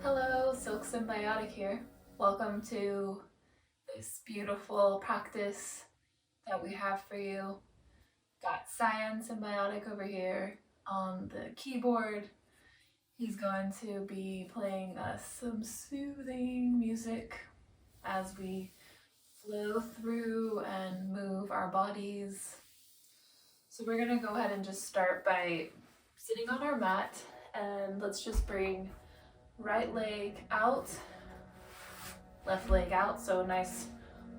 Hello, Sylkncyansymbiotic here. Welcome to this beautiful practice that we have for you. Got Cyan over here on the keyboard. He's going to be playing us some soothing music as we flow through and move our bodies. So we're gonna go ahead and just start by sitting on our mat, and let's just bring right leg out, left leg out, so a nice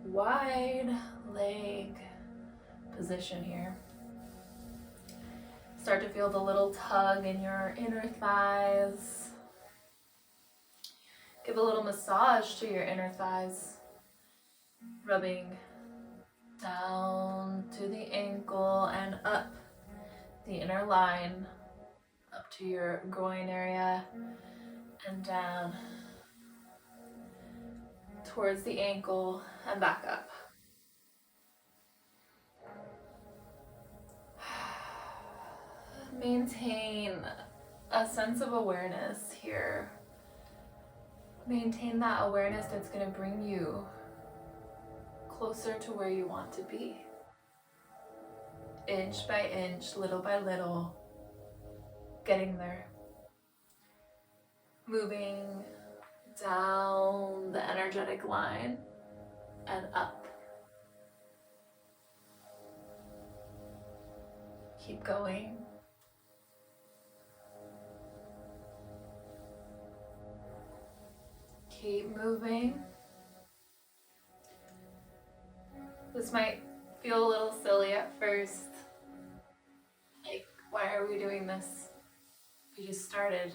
wide leg position here. Start to feel the little tug in your inner thighs. Give a little massage to your inner thighs, rubbing down to the ankle and up the inner line, up to your groin area and down towards the ankle and back up. Maintain a sense of awareness here. Maintain that awareness that's going to bring you closer to where you want to be. Inch by inch, little by little, getting there. Moving down the energetic line and up. Keep going. Keep moving. This might feel a little silly at first. Like, why are we doing this? We just started.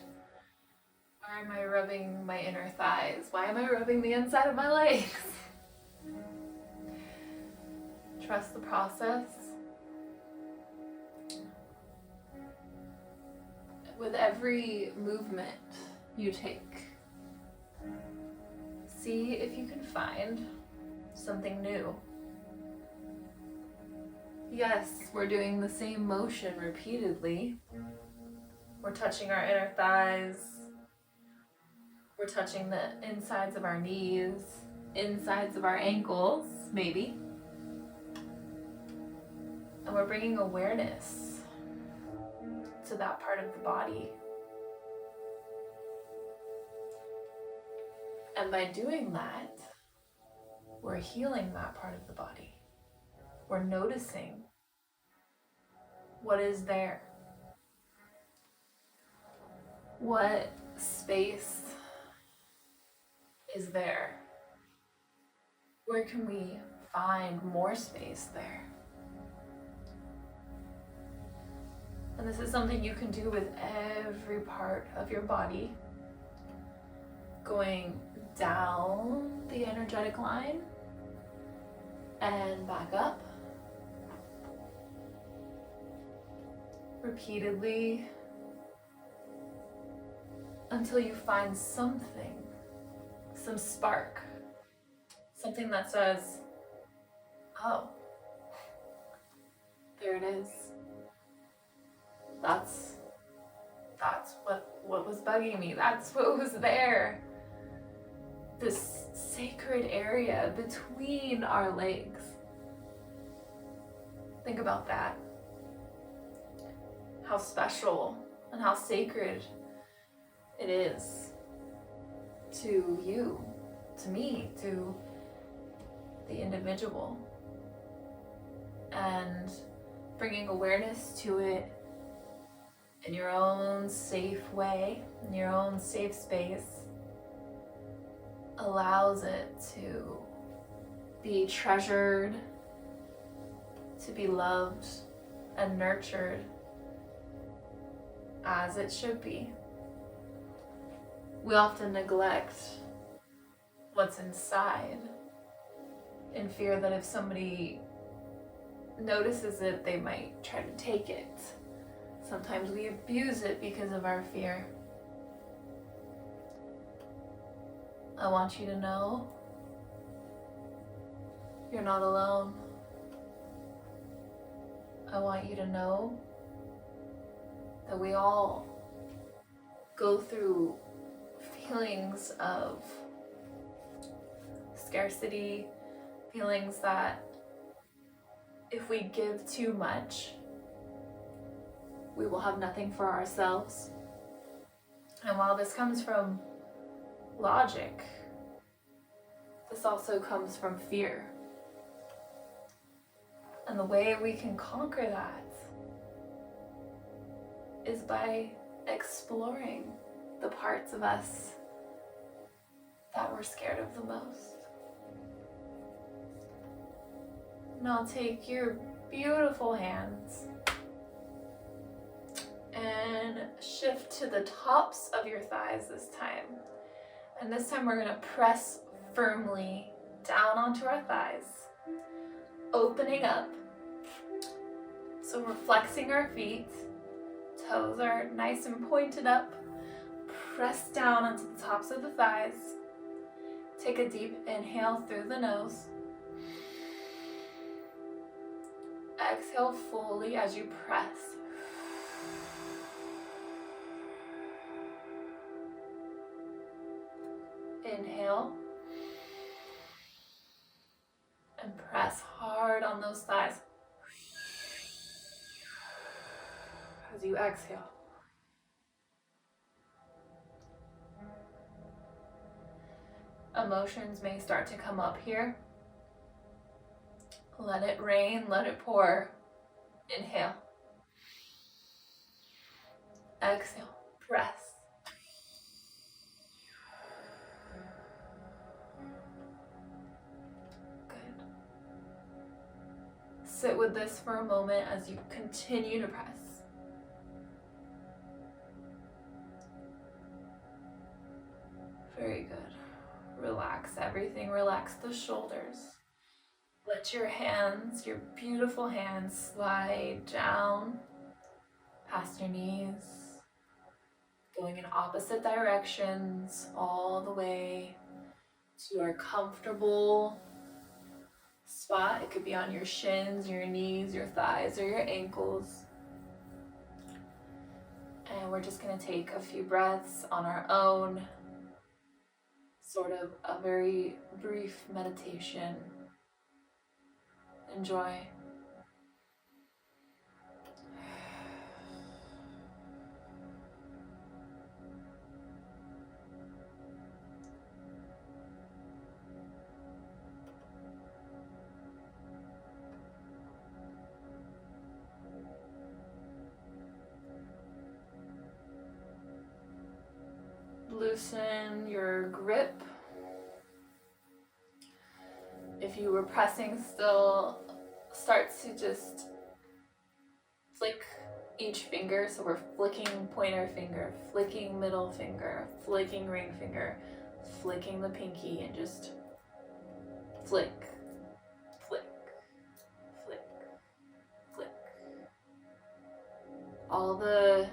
Why am I rubbing my inner thighs? Why am I rubbing the inside of my legs? Trust the process. With every movement you take, see if you can find something new. Yes, we're doing the same motion repeatedly. We're touching our inner thighs. We're touching the insides of our knees, insides of our ankles, maybe. And we're bringing awareness to that part of the body. And by doing that, we're healing that part of the body. We're noticing what is there. What space is there? Where can we find more space there? And this is something you can do with every part of your body. Going down the energetic line and back up. Repeatedly until you find something, some spark, something that says, oh, there it is. That's what was bugging me. That's what was there. This sacred area between our legs. Think about that. How special and how sacred it is to you, to me, to the individual. And bringing awareness to it in your own safe way, in your own safe space, allows it to be treasured, to be loved and nurtured as it should be. We often neglect what's inside in fear that if somebody notices it, they might try to take it. Sometimes we abuse it because of our fear. I want you to know you're not alone. I want you to know that we all go through feelings of scarcity, feelings that if we give too much, we will have nothing for ourselves. And while this comes from logic, this also comes from fear. And the way we can conquer that is by exploring the parts of us that we're scared of the most. Now take your beautiful hands and shift to the tops of your thighs this time. And this time we're going to press firmly down onto our thighs, opening up. So we're flexing our feet, toes are nice and pointed up, press down onto the tops of the thighs. Take a deep inhale through the nose. Exhale fully as you press. Inhale. And press hard on those thighs. As you exhale. Emotions may start to come up here. Let it rain, let it pour. Inhale. Exhale. Press. Good. Sit with this for a moment as you continue to press. Very good. Relax everything. Relax the shoulders. Let your hands, your beautiful hands, slide down past your knees, going in opposite directions all the way to our comfortable spot. It could be on your shins, your knees, your thighs, or your ankles. And we're just going to take a few breaths on our own, sort of a very brief meditation. Enjoy. Loosen your grip. If you were pressing still, start to just flick each finger. So we're flicking pointer finger, flicking middle finger, flicking ring finger, flicking the pinky, and just flick, flick, flick, flick. All the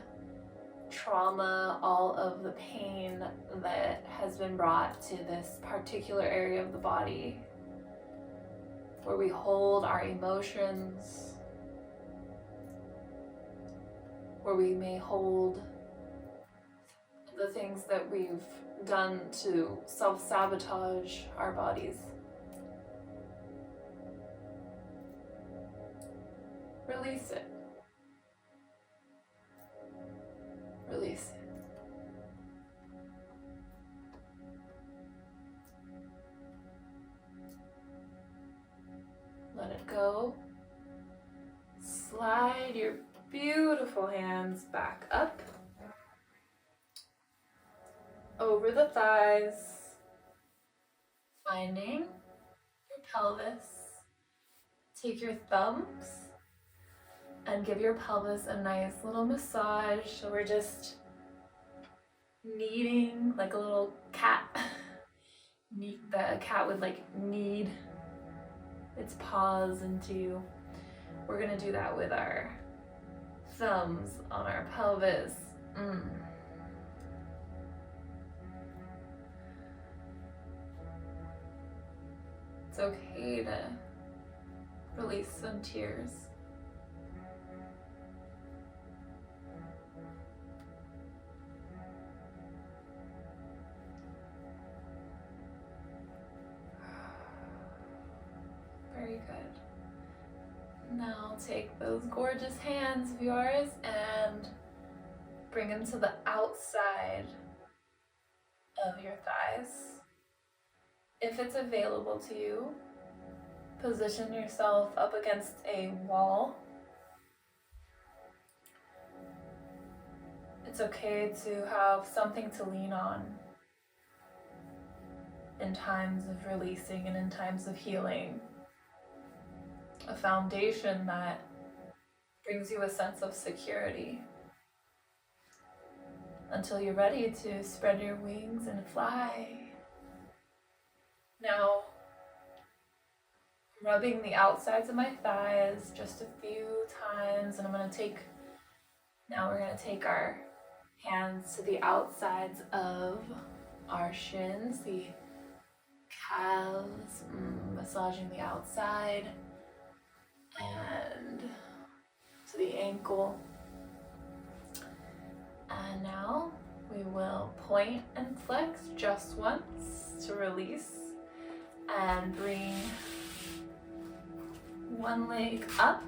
trauma, all of the pain that has been brought to this particular area of the body, where we hold our emotions, where we may hold the things that we've done to self-sabotage our bodies. Release it. Release it. Let it go. Slide your beautiful hands back up over the thighs, finding your pelvis. Take your thumbs and give your pelvis a nice little massage. So we're just kneading like a little cat. The cat would like knead its paws into you. We're gonna do that with our thumbs on our pelvis. It's okay to release some tears. Now take those gorgeous hands of yours and bring them to the outside of your thighs. If it's available to you, position yourself up against a wall. It's okay to have something to lean on in times of releasing and in times of healing. A foundation that brings you a sense of security until you're ready to spread your wings and fly. Now, rubbing the outsides of my thighs just a few times, and now we're gonna take our hands to the outsides of our shins, the calves, massaging the outside, and to the ankle. And now we will point and flex just once to release, and bring one leg up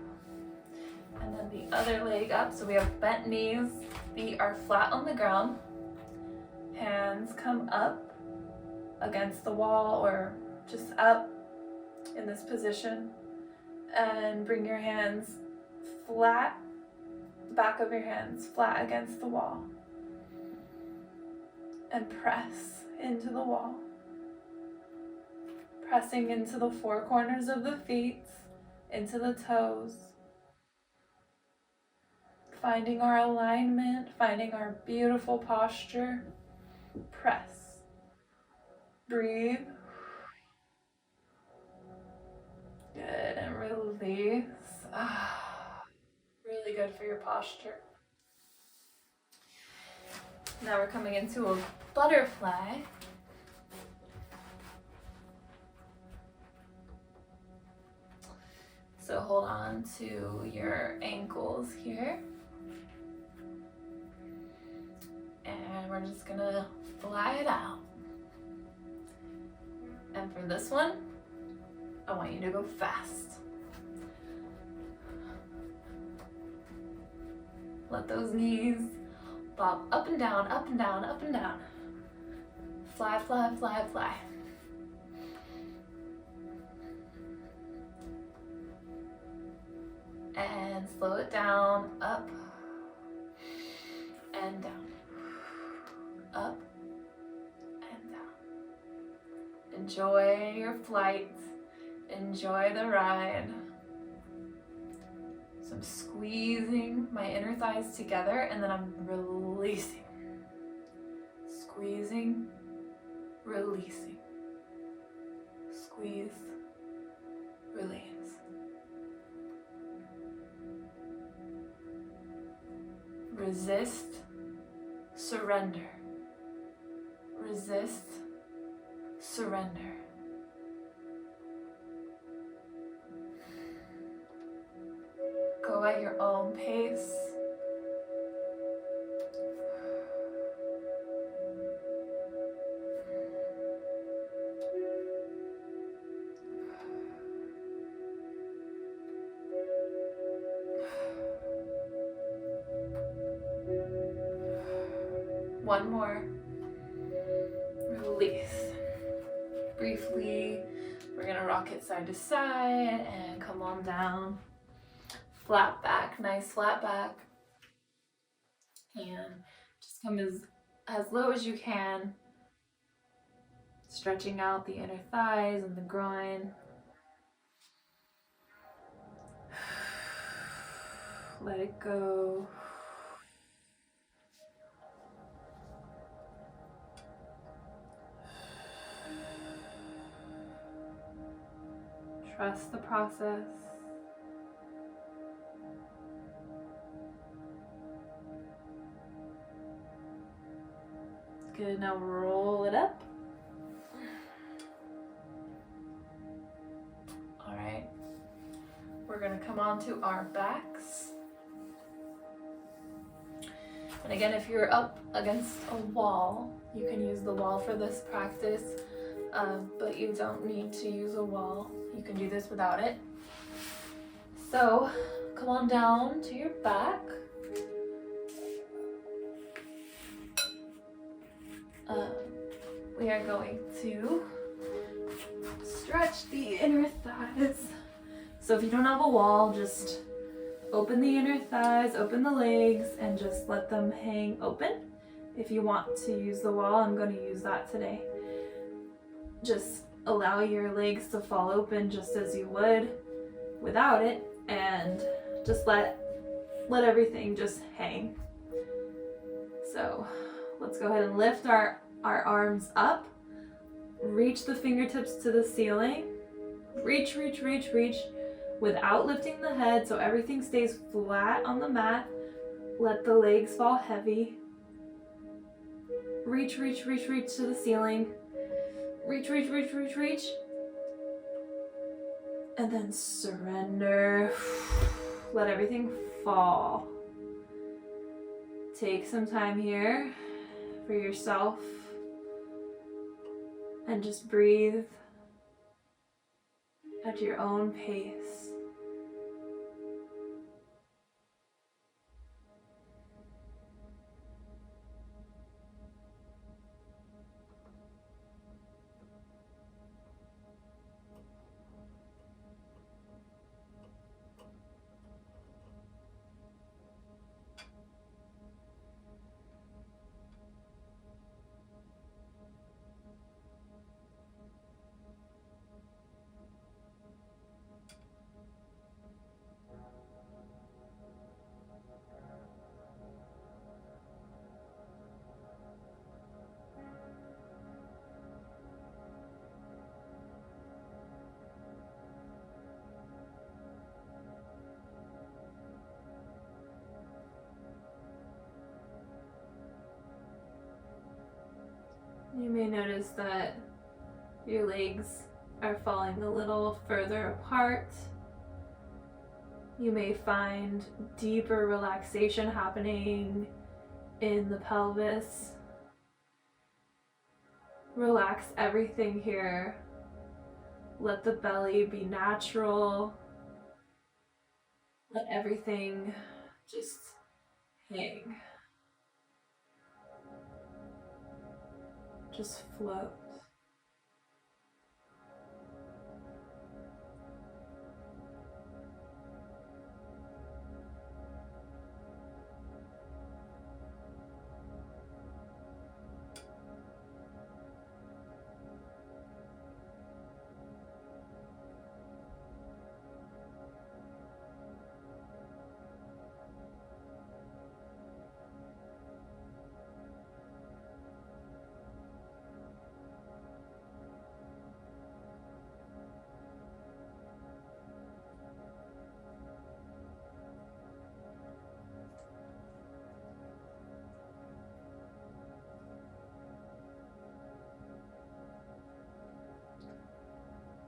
and then the other leg up. So we have bent knees, feet are flat on the ground, hands come up against the wall or just up in this position, and bring your hands flat, back of your hands flat against the wall, and press into the wall, pressing into the four corners of the feet, into the toes, finding our alignment, finding our beautiful posture. Press, breathe, good, and release. Really good for your posture. Now we're coming into a butterfly. So hold on to your ankles here. And we're just gonna fly it out. And for this one, I want you to go fast. Let those knees bob up and down, up and down, up and down. Fly, fly, fly, fly. And slow it down, up and down, up and down. Enjoy your flight, enjoy the ride. So I'm squeezing my inner thighs together, and then I'm releasing. Squeezing, releasing. Squeeze, release. Resist, surrender. Resist, surrender. Go at your own pace. One more. Release. Briefly, we're gonna rock it side to side and come on down. Flat back, nice flat back. And just come as low as you can. Stretching out the inner thighs and the groin. Let it go. Trust the process. Good, now roll it up. All right, we're gonna come onto our backs. And again, if you're up against a wall, you can use the wall for this practice, but you don't need to use a wall. You can do this without it. So come on down to your back. We are going to stretch the inner thighs. So if you don't have a wall, just open the inner thighs, open the legs, and just let them hang open. If you want to use the wall, I'm going to use that today. Just allow your legs to fall open just as you would without it, and just let everything just hang. So let's go ahead and lift our arms up. Reach the fingertips to the ceiling. Reach, reach, reach, reach without lifting the head, so everything stays flat on the mat. Let the legs fall heavy. Reach, reach, reach, reach to the ceiling. Reach, reach, reach, reach, reach. And then surrender. Let everything fall. Take some time here for yourself and just breathe at your own pace. You may notice that your legs are falling a little further apart. You may find deeper relaxation happening in the pelvis. Relax everything here. Let the belly be natural. Let everything just hang. Just float.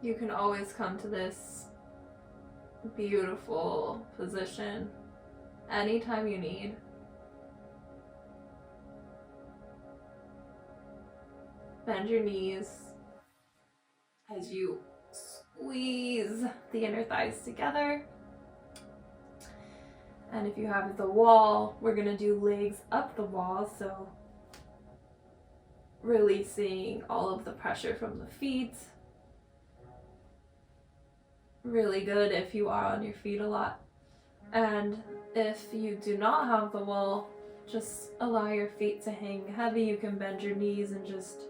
You can always come to this beautiful position anytime you need. Bend your knees as you squeeze the inner thighs together. And if you have the wall, we're going to do legs up the wall, so releasing all of the pressure from the feet. Really good if you are on your feet a lot. And if you do not have the wall, just allow your feet to hang heavy. You can bend your knees and just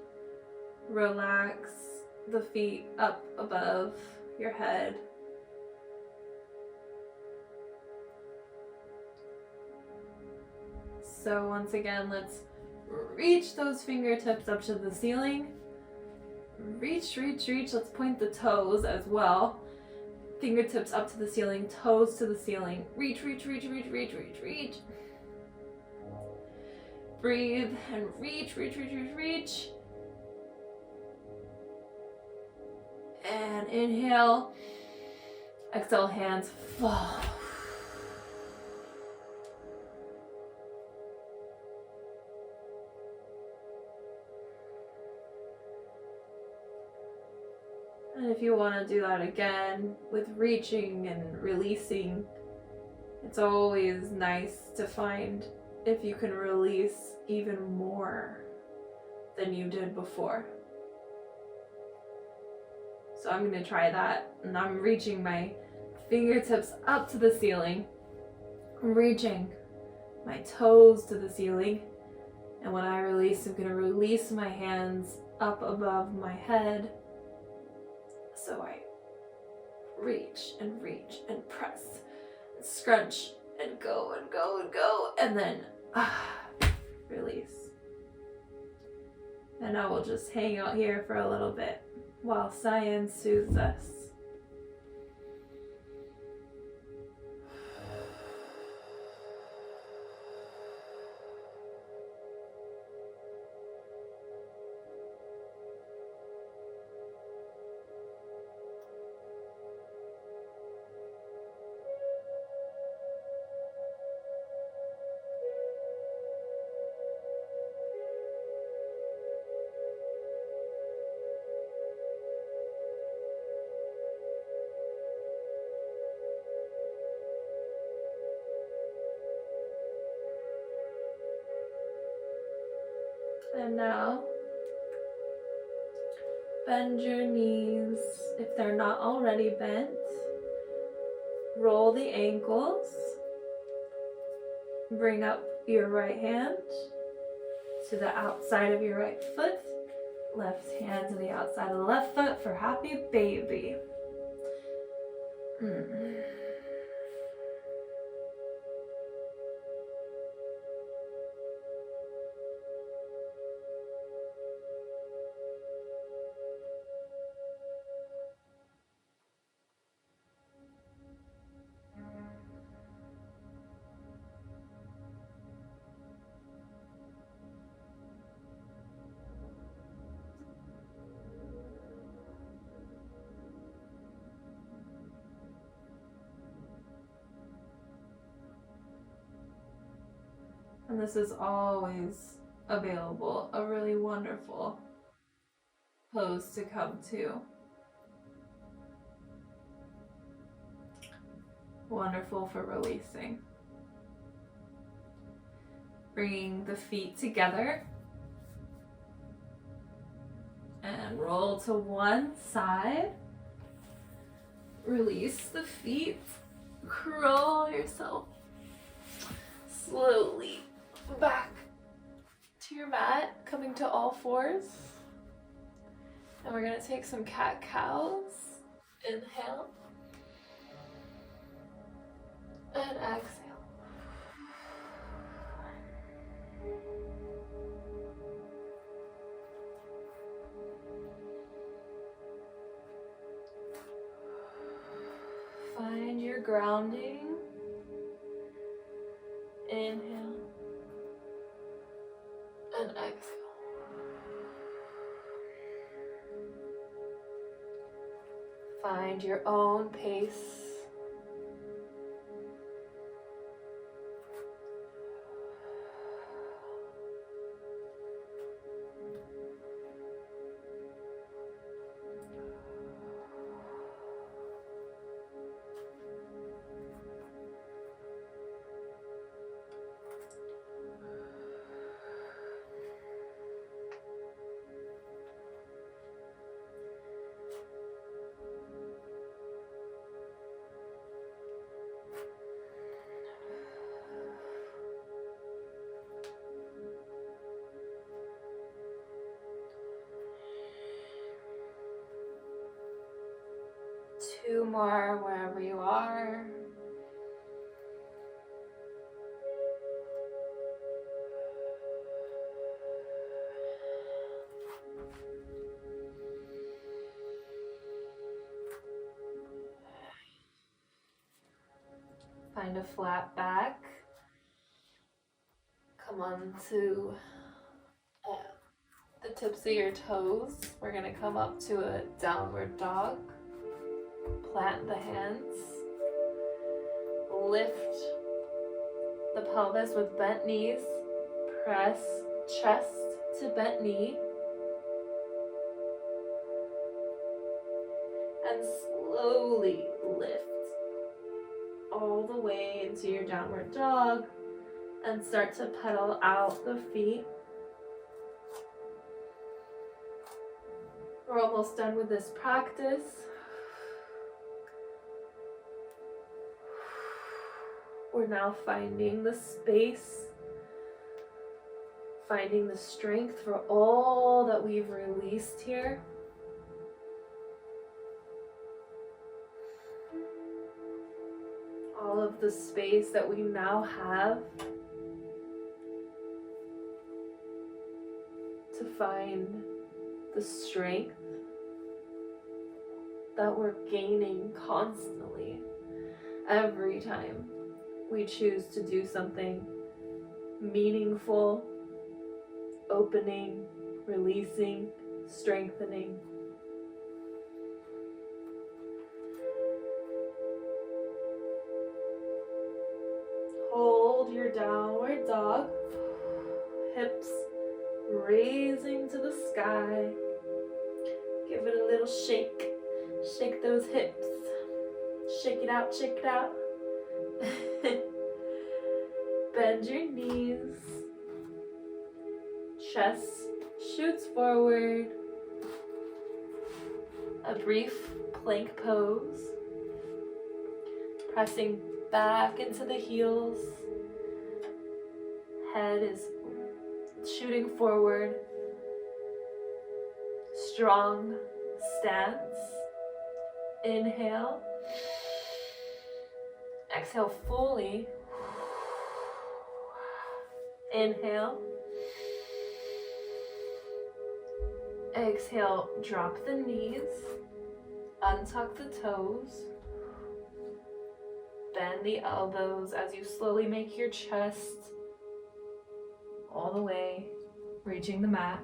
relax the feet up above your head. So once again, let's reach those fingertips up to the ceiling. Reach, reach, reach. Let's point the toes as well. Fingertips up to the ceiling, toes to the ceiling. Reach, reach, reach, reach, reach, reach, reach. Breathe and reach, reach, reach, reach, reach. And inhale. Exhale, hands fall. And if you want to do that again with reaching and releasing, it's always nice to find if you can release even more than you did before. So I'm going to try that, and I'm reaching my fingertips up to the ceiling. I'm reaching my toes to the ceiling, and when I release, I'm going to release my hands up above my head. So I reach and press and scrunch and go and go and go, and then release. And I will just hang out here for a little bit while Cyan soothes us. And now, bend your knees if they're not already bent. Roll the ankles. Bring up your right hand to the outside of your right foot. Left hand to the outside of the left foot for happy baby. And this is always available, a really wonderful pose to come to. Wonderful for releasing. Bringing the feet together and roll to one side. Release the feet. Crawl yourself slowly back to your mat, coming to all fours. And we're going to take some cat-cows. Inhale. And exhale. Find your grounding. Inhale. And exhale. Find your own pace. Two more wherever you are. Find a flat back. Come on to the tips of your toes. We're going to come up to a downward dog. Plant the hands. Lift the pelvis with bent knees. Press chest to bent knee. into your downward dog and start to pedal out the feet. We're almost done with this practice. We're now finding the space, finding the strength for all that we've released here. All of the space that we now have to find the strength that we're gaining constantly every time we choose to do something meaningful, opening, releasing, strengthening. Hold your downward dog, hips raising to the sky. Give it a little shake. Shake those hips. Shake it out, shake it out. Bend your knees. Chest shoots forward. A brief plank pose. Pressing back into the heels. Head is shooting forward. Strong stance. Inhale. Exhale fully. Inhale. Exhale, drop the knees. Untuck the toes. Bend the elbows as you slowly make your chest all the way, reaching the mat.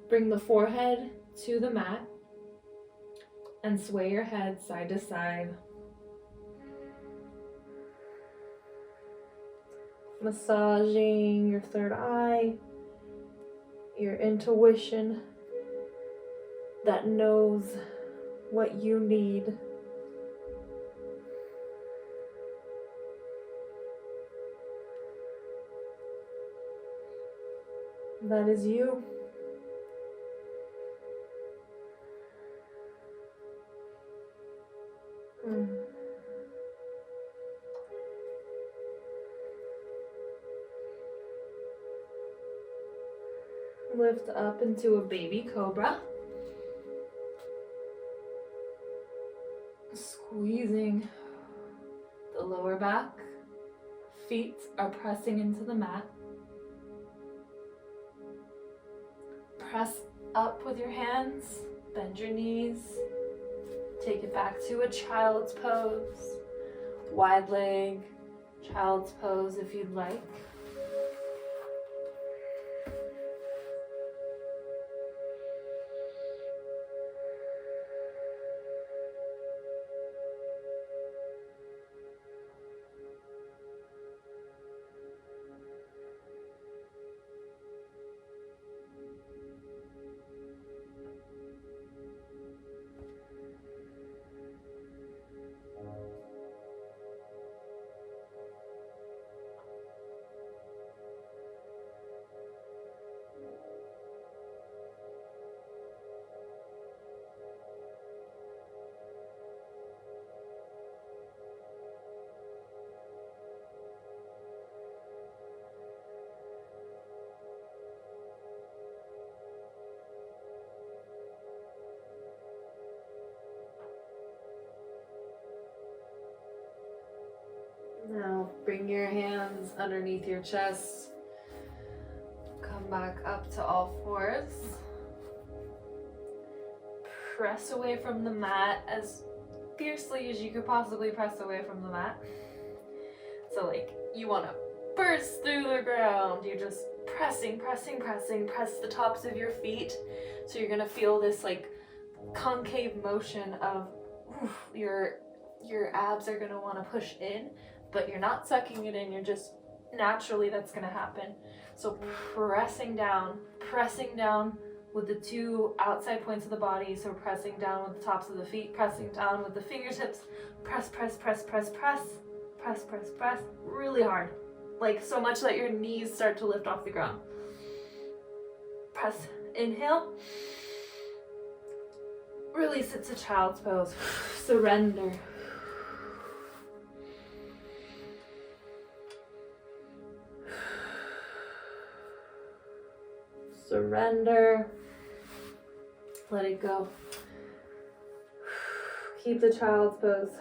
Bring the forehead to the mat and sway your head side to side. Massaging your third eye, your intuition that knows what you need. That is you. Lift up into a baby cobra. Squeezing the lower back. Feet are pressing into the mat. Press up with your hands. Bend your knees. Take it back to a child's pose. Wide leg, child's pose if you'd like. Now bring your hands underneath your chest. Come back up to all fours. Press away from the mat as fiercely as you could possibly press away from the mat. So like you want to burst through the ground. You're just pressing, pressing, pressing. Press the tops of your feet. So you're going to feel this like concave motion of your abs are going to want to push in. But you're not sucking it in, you're just naturally that's going to happen. So pressing down with the two outside points of the body. So pressing down with the tops of the feet, pressing down with the fingertips. Press, press, press, press, press, press, press, press, really hard. Like so much that your knees start to lift off the ground. Press, inhale. Release it to child's pose. Surrender. Surrender. Let it go. Keep the child's pose.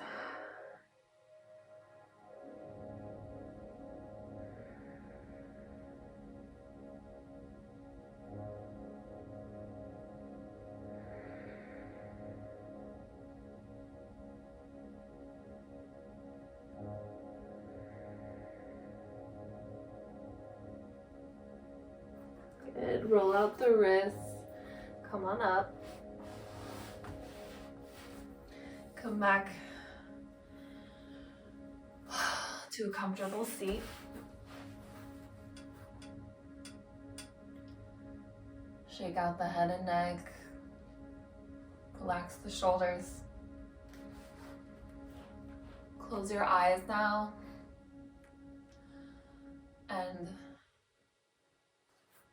Good. Roll out the wrists. Come on up. Come back to a comfortable seat. Shake out the head and neck. Relax the shoulders. Close your eyes now. And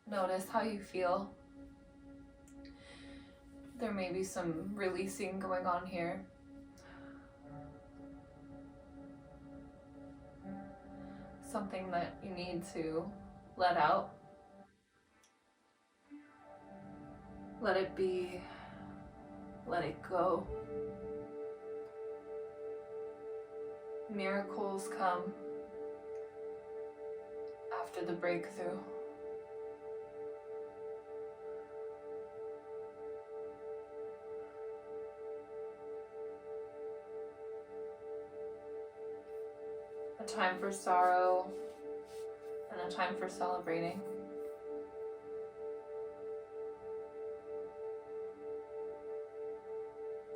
notice how you feel. There may be some releasing going on here. Something that you need to let out. Let it be. Let it go. Miracles come after the breakthrough. A time for sorrow and a time for celebrating.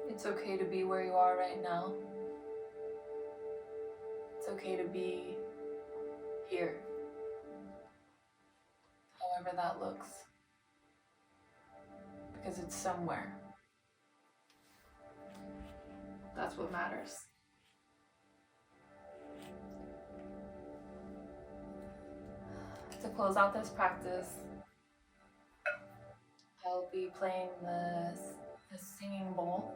It's okay to be where you are right now. It's okay to be here, however that looks, because it's somewhere. That's what matters. To close out this practice, I'll be playing the singing bowl,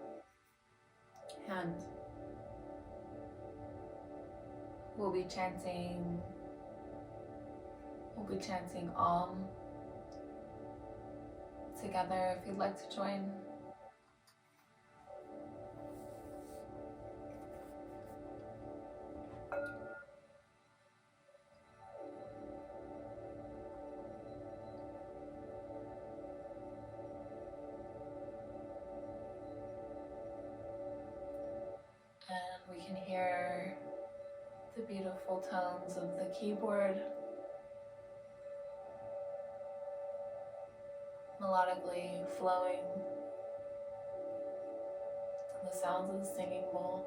and we'll be chanting together if you'd like to join. And we can hear the beautiful tones of the keyboard melodically flowing, and the sounds of the singing bowl.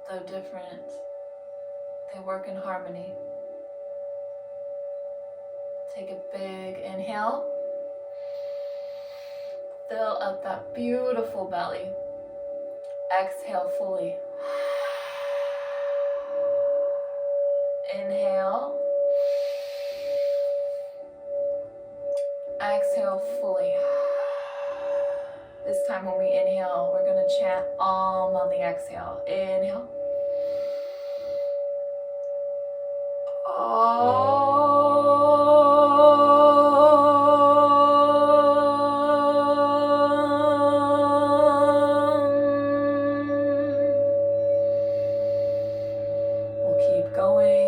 Though different, they work in harmony. Take a big inhale. Fill up that beautiful belly. Exhale fully. Inhale. Exhale fully. This time when we inhale, we're going to chant Om on the exhale. Inhale. We'll keep going.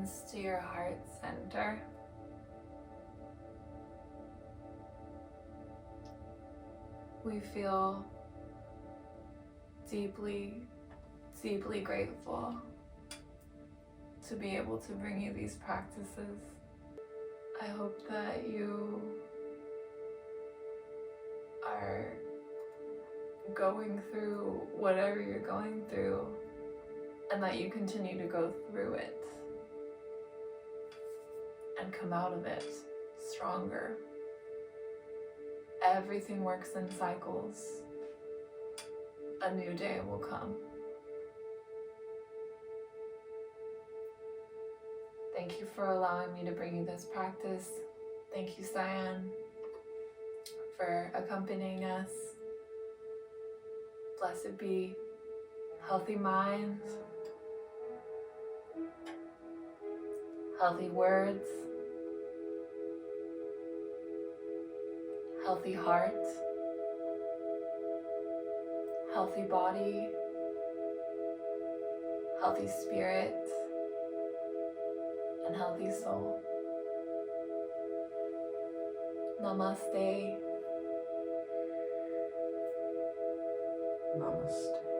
hands to your heart center. We feel deeply, deeply grateful to be able to bring you these practices. I hope that you are going through whatever you're going through and that you continue to go through it and come out of it stronger. Everything works in cycles. A new day will come. Thank you for allowing me to bring you this practice. Thank you, Cyan, for accompanying us. Blessed be healthy minds, healthy words, healthy heart, healthy body, healthy spirit, and healthy soul. Namaste. Namaste.